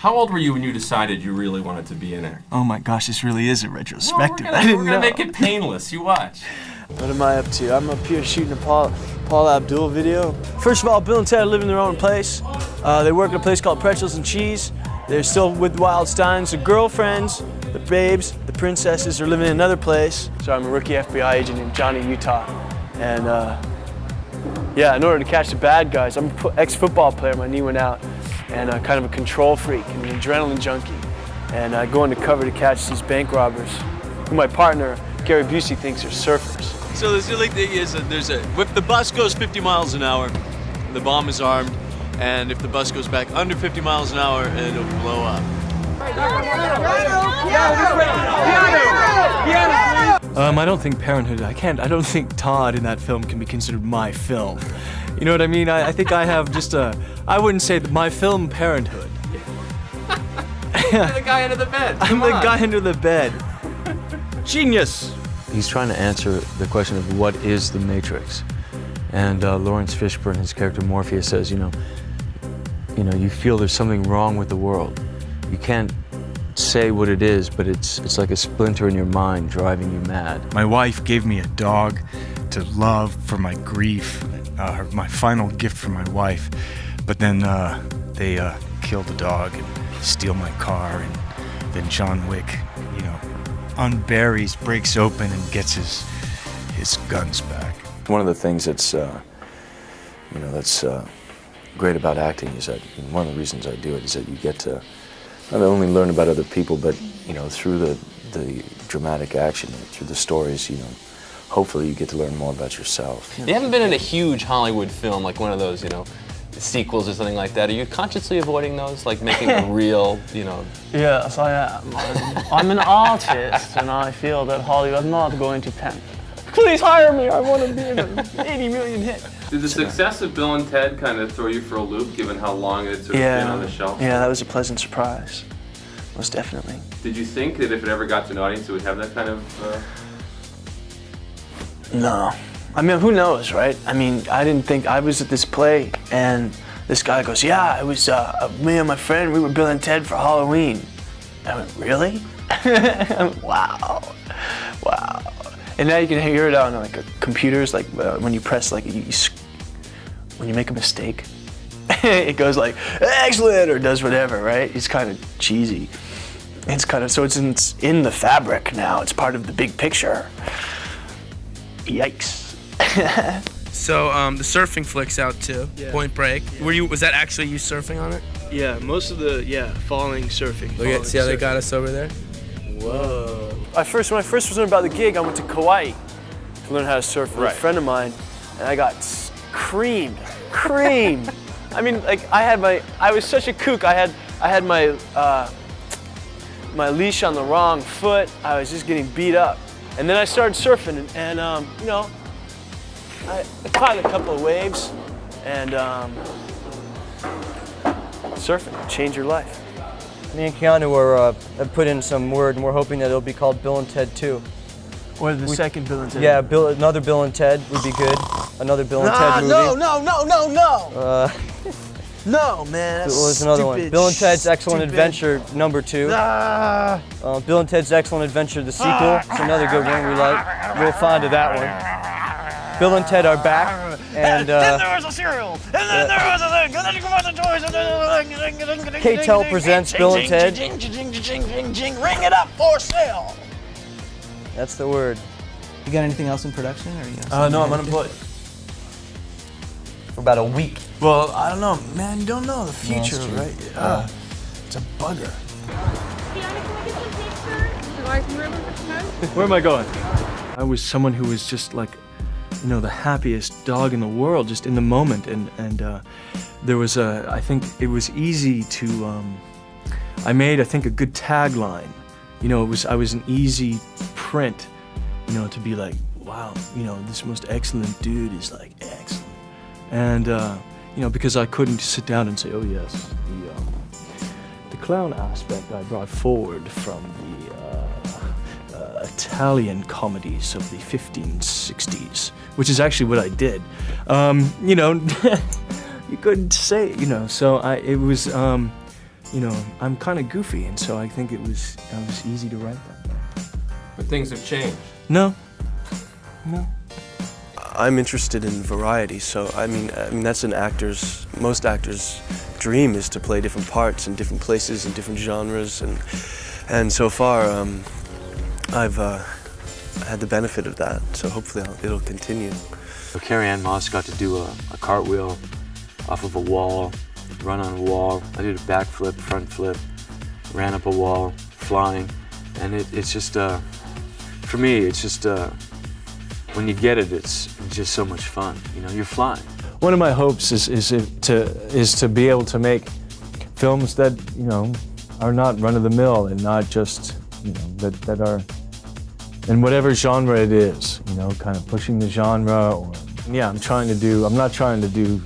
How old were you when you decided you really wanted to be an actor? Oh my gosh, this really is a retrospective. Well, we're gonna make it painless. You watch. What am I up to? I'm up here shooting a Paul Abdul video. First of all, Bill and Ted live in their own place. They work at a place called Pretzels and Cheese. They're still with the Wildsteins. The girlfriends, the babes, the princesses are living in another place. So I'm a rookie FBI agent in Johnny, Utah. And yeah, in order to catch the bad guys, I'm an ex-football player. My knee went out. And kind of a control freak and an adrenaline junkie. And I go undercover to catch these bank robbers, who my partner, Gary Busey, thinks are surfers. So the silly thing is that if the bus goes 50 miles an hour, the bomb is armed, and if the bus goes back under 50 miles an hour, it'll blow up. I don't think Parenthood, I don't think Todd in that film can be considered my film. You know what I mean? I think I have just I wouldn't say my film Parenthood. You're the guy under the bed. I'm the guy under the bed. Genius! He's trying to answer the question of what is the Matrix. And Lawrence Fishburne, his character Morpheus, says, you know, you feel there's something wrong with the world. You can't say what it is, but it's like a splinter in your mind driving you mad. My wife gave me a dog to love for my grief, my final gift for my wife. But then they kill the dog and steal my car, and then John Wick, unburies, breaks open, and gets his guns back. One of the things that's that's great about acting is that one of the reasons I do it is that you get to not only learn about other people, but through the dramatic action, through the stories, hopefully you get to learn more about yourself. You haven't been in a huge Hollywood film like one of those, sequels or something like that. Are you consciously avoiding those, like making a real, Yes, I am. I'm an artist, and I feel that Hollywood is not going to tempt. Please hire me. I want to be in an 80 million hit. Did the success of Bill and Ted kind of throw you for a loop, given how long it had sort of been on the shelf? Yeah, that was a pleasant surprise. Most definitely. Did you think that if it ever got to an audience, it would have that kind of? No. I mean, who knows, right? I mean, I didn't think I was at this play, and this guy goes, "Yeah, it was me and my friend. We were Bill and Ted for Halloween." I went, "Really?" Wow, wow. And now you can hear it on like computers, like when you press like when you make a mistake, it goes like "excellent" or does whatever, right? It's kind of cheesy. It's kind of it's in the fabric now. It's part of the big picture. Yikes. So the surfing flick's out too. Yeah. Point Break. Yeah. Was that actually you surfing on it? Yeah, most of the falling surfing. Look see how they got us over there? Whoa. When I first was learning about the gig, I went to Kauai to learn how to surf with a friend of mine, and I got creamed. I mean, like I was such a kook. I had my my leash on the wrong foot. I was just getting beat up, and then I started surfing, and I caught a couple of waves, and surfing will change your life. Me and Keanu have put in some word, and we're hoping that it'll be called Bill and Ted 2. Or the second Bill and Ted. Yeah, another Bill and Ted would be good. Another Bill and Ted movie. No! No, man. What was another one? Bill and Ted's Excellent Adventure #2. Bill and Ted's Excellent Adventure, the sequel. It's another good one we like. Real fond of that one. Bill and Ted are back, and then there was a cereal, and then there was a thing, and then you come out the toys, and then K-Tel presents Bill and Ted. Ring it up for sale. That's the word. You got anything else in production, or you? No, I'm unemployed. For about a week. Well, I don't know, man. You don't know the future, right? It's a bugger. Where am I going? I was someone who was just like, the happiest dog in the world, just in the moment, and there was I think it was easy to, I made, I think, a good tagline. I was an easy print, to be like, wow, this most excellent dude is like excellent. And, because I couldn't sit down and say, oh yes, the clown aspect I brought forward from the Italian comedies of the 1560s, which is actually what I did. You couldn't say, so it was, you know, I'm kind of goofy, and so I think it was easy to write that. But things have changed. No. I'm interested in variety, so I mean that's most actors' dream is to play different parts in different places and different genres, and so far I've had the benefit of that, so hopefully it'll continue. So Carrie-Anne Moss got to do a cartwheel off of a wall, run on a wall. I did a backflip, front flip, ran up a wall, flying, and it's just, for me, it's just, when you get it, it's just so much fun. You know, you're flying. One of my hopes is to be able to make films that, you know, are not run-of-the-mill and not just, you know, that are in whatever genre it is, you know, kind of pushing the genre. Or yeah, I'm not trying to do.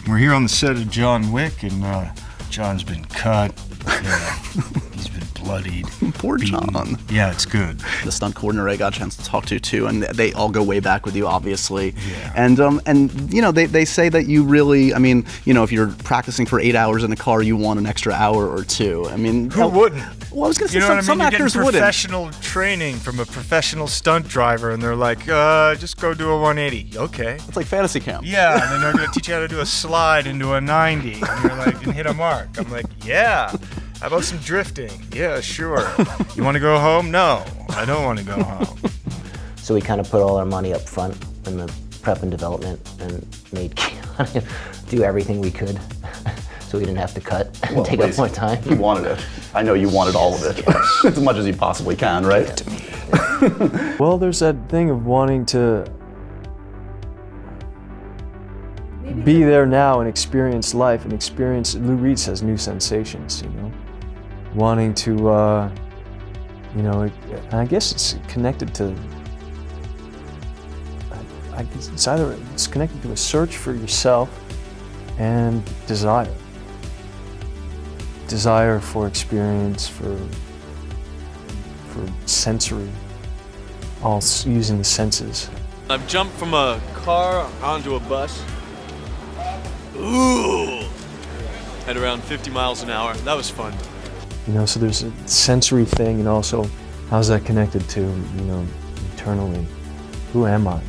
We're here on the set of John Wick, and John's been cut. Yeah, he's been bloodied. Poor John. Yeah, it's good. The stunt coordinator I got a chance to talk to too, and they all go way back with you, obviously. Yeah. And you know, they say that you really, I mean, you know, if you're practicing for 8 hours in a car, you want an extra hour or two. I mean, who wouldn't? Well, I was gonna say, you know some what I mean? actors You're getting wouldn't. professional training from a professional stunt driver, and they're like, just go do a 180. Okay. It's like fantasy camp. Yeah, and then they're gonna teach you how to do a slide into a 90, and you're like, and hit a mark. I'm like, yeah. How about some drifting? Yeah, sure. You want to go home? No, I don't want to go home. So we kind of put all our money up front in the prep and development and made Keanu do everything we could so we didn't have to cut and take up more time. You wanted it. I know you wanted all of it. As much as you possibly can, right? Well, there's that thing of wanting to be there now and experience life and experience. Lou Reed says new sensations, you know. Wanting to, you know, I guess it's connected to, I guess it's connected to a search for yourself and desire. Desire for experience, for sensory, all using the senses. I've jumped from a car onto a bus. Ooh! At around 50 miles an hour. That was fun. You know, so there's a sensory thing, and also how's that connected to, you know, internally? Who am I?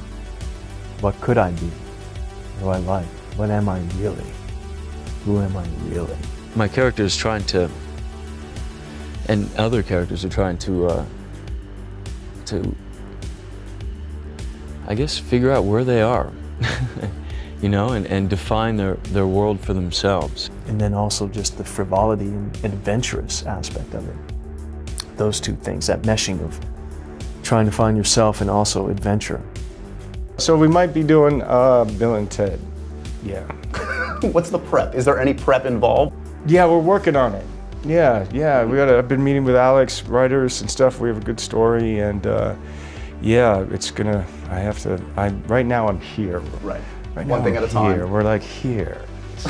What could I be? What do I like? What am I really? Who am I really? My character is trying to, and other characters are trying to I guess, figure out where they are. You know, and define their world for themselves. And then also just the frivolity and adventurous aspect of it. Those two things, that meshing of trying to find yourself and also adventure. So we might be doing Bill and Ted. Yeah. What's the prep? Is there any prep involved? Yeah, we're working on it. Yeah. I've been meeting with Alex, writers and stuff. We have a good story, and yeah, it's gonna, right now I'm here. Right. Right One now thing at a time. We're like here. So.